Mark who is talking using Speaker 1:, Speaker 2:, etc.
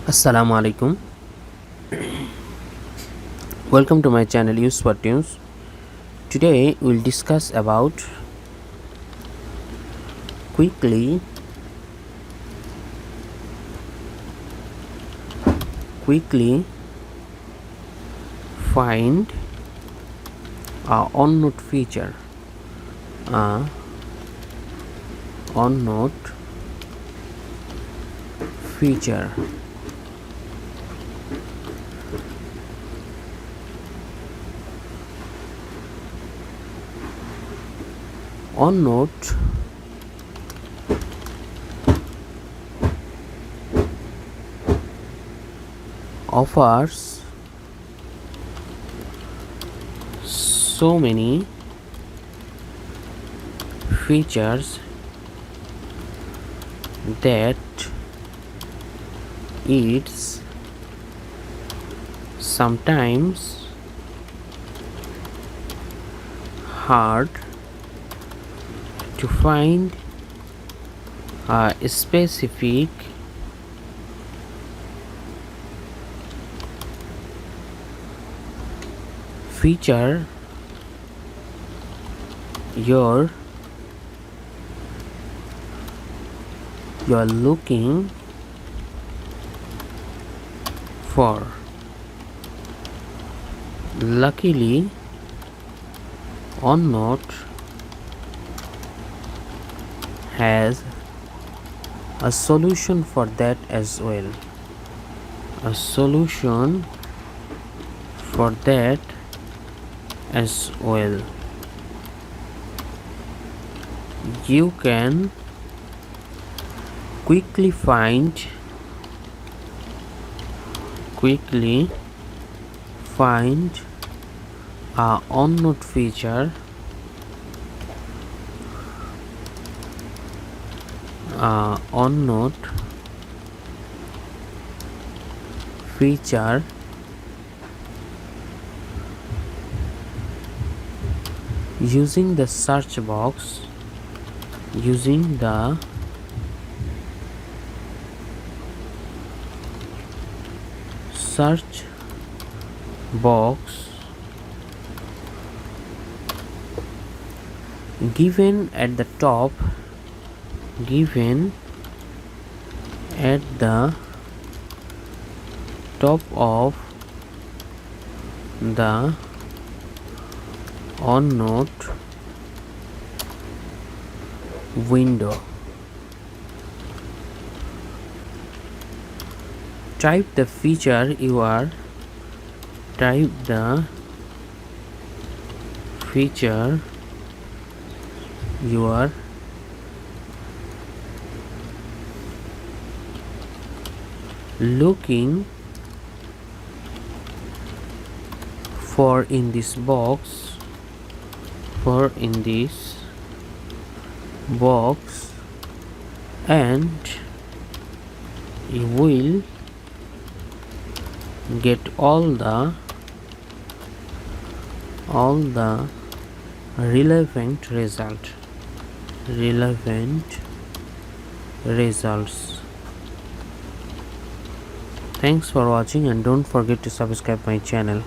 Speaker 1: Assalamu alaikum. Welcome to my channel Use for Tunes. Today we'll discuss about quickly find a OneNote feature. A OneNote feature. OneNote offers so many features that it's sometimes hard to find a specific feature you're looking for. Luckily, OneNote has a solution for that as well. A solution for that as well. You can quickly find a OneNote feature using the search box, using the search box given at the top, of the OneNote window. Type the feature you are looking for in this box, and you will get all the relevant results. Thanks for watching and don't forget to subscribe my channel.